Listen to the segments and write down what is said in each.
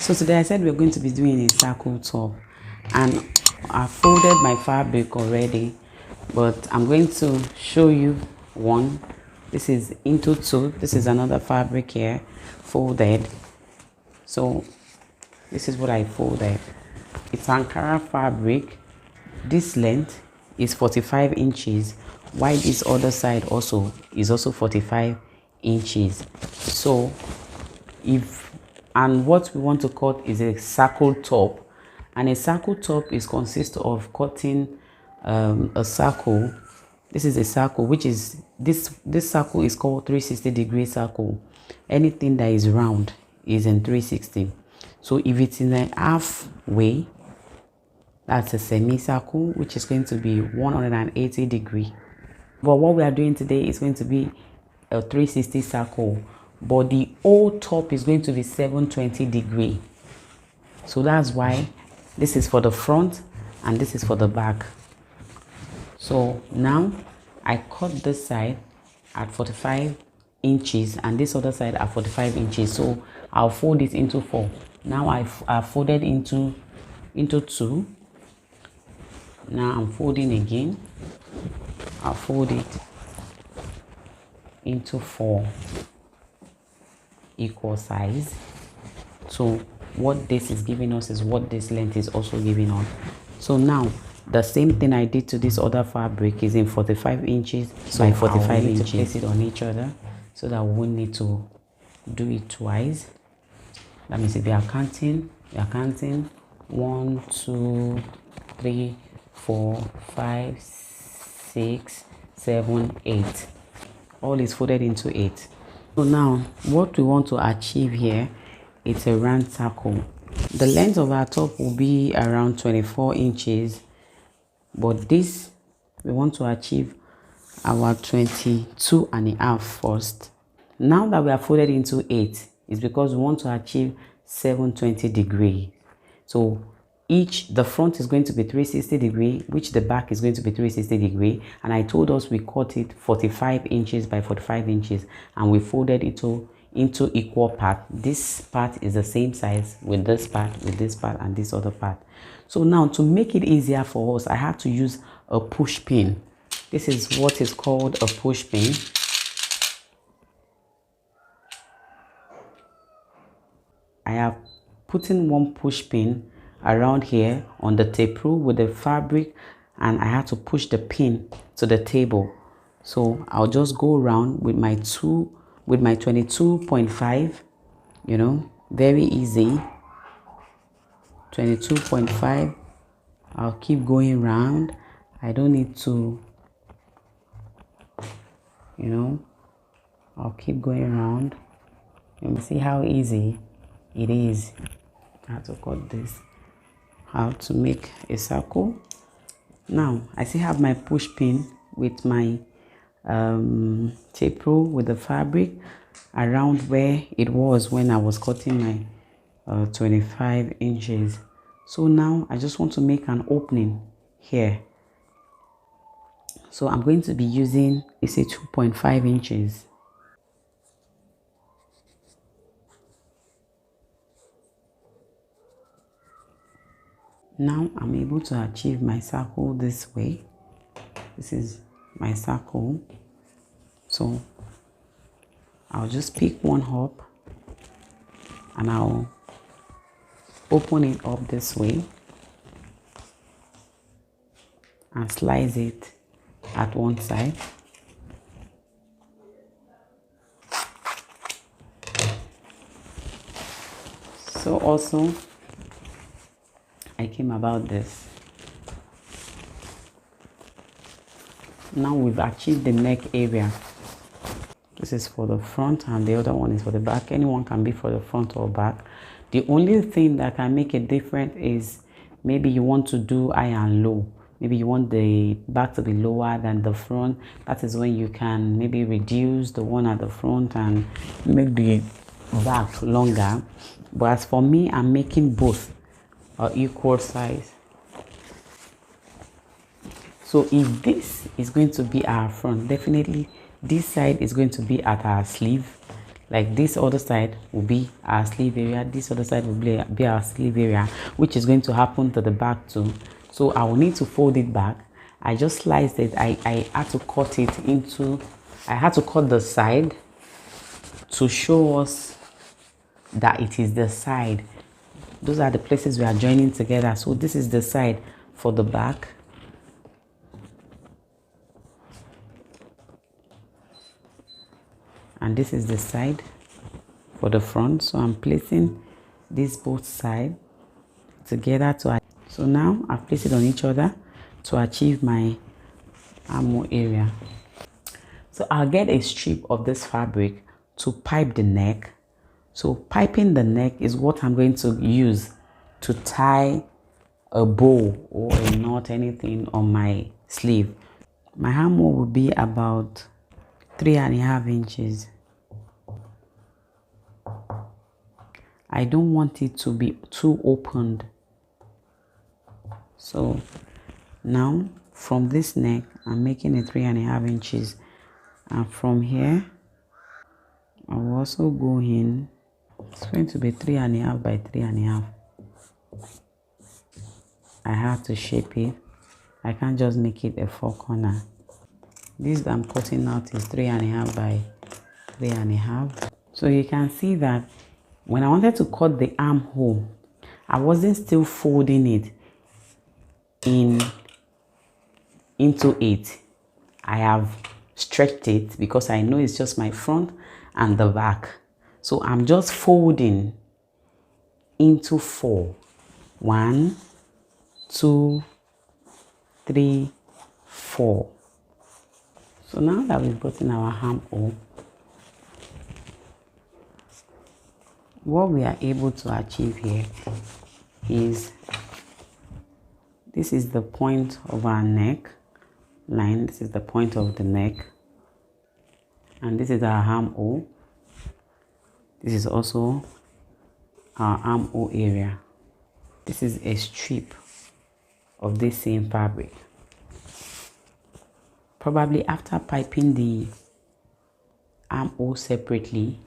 So today I said we're going to be doing a circle top, and I folded my fabric already, but I'm going to show you one. This is into two. This is another fabric here, folded. So this is what I folded. It's Ankara fabric. This length is 45 inches, while this other side also is also 45 inches. So what we want to cut is a circle top, and a circle top is consists of cutting a circle. This is a circle, which is this circle is called 360-degree circle. Anything that is round is in 360. So if it's in a halfway, that's a semicircle, which is going to be 180 degree. But what we are doing today is going to be a 360 circle, but the whole top is going to be 720 degree. So that's why this is for the front and this is for the back. So now I cut this side at 45 inches and this other side at 45 inches. So I'll fold it into four. Now I've folded into two. Now I'm folding again. I'll fold it into four equal size. So what this is giving us is what this length is also giving us. So now the same thing I did to this other fabric is in 45 inches by 45 inches. To place it on each other so that we won't need to do it twice. That means if we are counting 1, 2, 3, 4, 5, 6, 7, 8. All is folded into 8. So now what we want to achieve here, it's a round circle. The length of our top will be around 24 inches, but this we want to achieve our 22.5 first. Now that we are folded into 8, it's because we want to achieve 720 degree. So the front is going to be 360 degree, which the back is going to be 360 degree, and I told us we cut it 45 inches by 45 inches and we folded it into equal part. This part is the same size with this part, and this other part. So now to make it easier for us, I have to use a push pin. This is what is called a push pin. I have put in one push pin around here on the tape rule with the fabric, and I had to push the pin to the table. So I'll just go around with my 22.5, you know, very easy. 22.5. I'll keep going round. I don't need to, you know, I'll keep going around. You can see how easy it is. I have to cut this. How to make a circle. Now I still have my push pin with my tape rule with the fabric around where it was when I was cutting my 25 inches. So now I just want to make an opening here. So I'm going to be using, it's a 2.5 inches. Now I'm able to achieve my circle this way. This is my circle. So I'll just pick one up and I'll open it up this way and slice it at one side. So also I came about this. Now we've achieved the neck area. This is for the front and the other one is for the back. Anyone can be for the front or back. The only thing that can make it different is maybe you want to do high and low. Maybe you want the back to be lower than the front. That is when you can maybe reduce the one at the front and make the back longer. But as for me, I'm making both equal size. So if this is going to be our front, definitely this side is going to be at our sleeve, Like this other side will be our sleeve area, this other side will be our sleeve area, which is going to happen to the back too. So I will need to fold it back. I just sliced it. I had to cut it into, I had to cut the side to show us that it is the side. Those are the places we are joining together. So this is the side for the back. And this is the side for the front. So I'm placing these both sides together to, so now I've placed it on each other to achieve my armhole area. So I'll get a strip of this fabric to pipe the neck. So piping the neck is what I'm going to use to tie a bow or a knot, anything on my sleeve. My armhole will be about 3.5 inches. I don't want it to be too opened. So now from this neck, I'm making it 3.5 inches. And from here, I will also go in. It's going to be 3.5 by 3.5. I have to shape it. I can't just make it a 4 corner. This that I'm cutting out is 3.5 by 3.5. So you can see that when I wanted to cut the armhole, I wasn't still folding it into it. I have stretched it because I know it's just my front and the back. So I'm just folding into 4. 1, 2, 3, 4. So now that we've gotten our armhole, what we are able to achieve here is, this is the point of our neck line, this is the point of the neck, and this is our armhole. This is also our armhole area. This is a strip of this same fabric. Probably after piping the armhole separately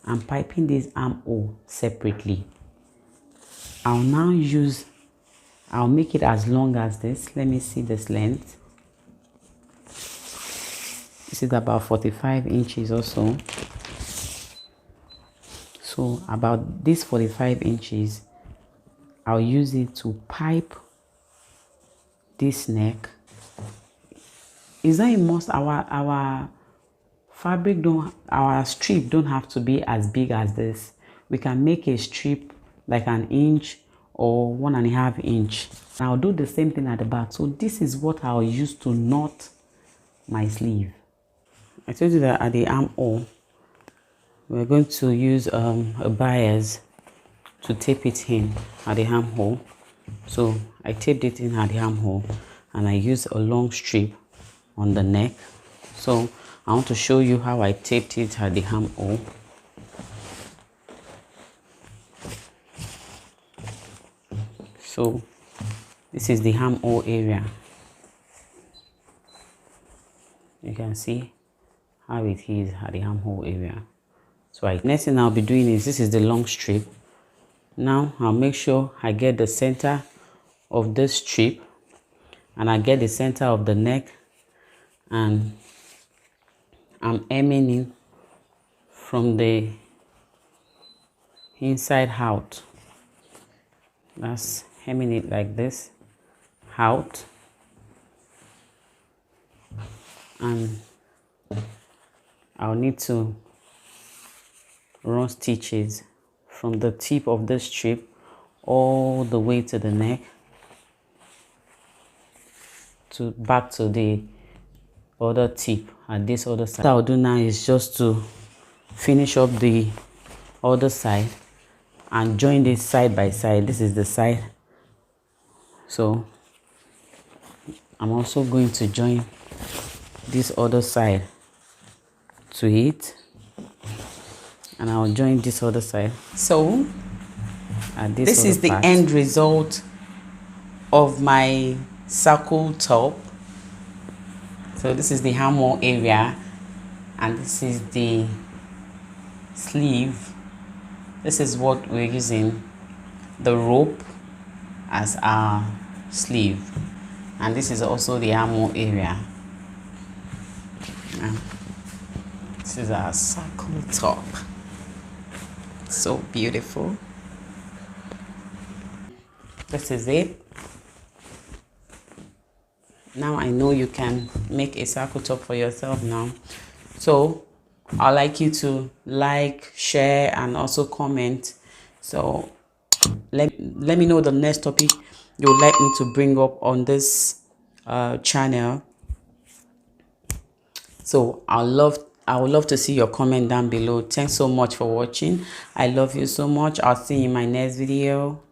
and piping this armhole separately, I'll make it as long as this. Let me see this length. This is about 45 inches or so. So about this 45 inches, I'll use it to pipe this neck. Is that a must? Our fabric our strip don't have to be as big as this. We can make a strip like 1 inch or 1.5 inch. I'll do the same thing at the back. So this is what I'll use to knot my sleeve. I told you that at the armhole, we're going to use a bias to tape it in at the armhole. So I taped it in at the armhole and I used a long strip on the neck. So I want to show you how I taped it at the armhole. So this is the armhole area. You can see how it is at the armhole area. So next thing I'll be doing is, this is the long strip. Now I'll make sure I get the center of this strip and I get the center of the neck, and I'm aiming it from the inside out. That's hemming it like this out, and I'll need to run stitches from the tip of the strip all the way to the neck to back to the other tip at this other side. What I'll do now is just to finish up the other side and join this side by side. This is the side, so I'm also going to join this other side to it, and I'll join this other side. So this is the end result of my circle top. So this is the armhole area, and this is the sleeve, this is what we're using, the rope as our sleeve, and this is also the armhole area. Now, this is our circle top, so beautiful. This is it. Now I know you can make a circle top for yourself now. So I'd like you to like, share, and also comment. So let me know the next topic you would like me to bring up on this channel. So I would love to see your comment down below. Thanks so much for watching. I love you so much. I'll see you in my next video.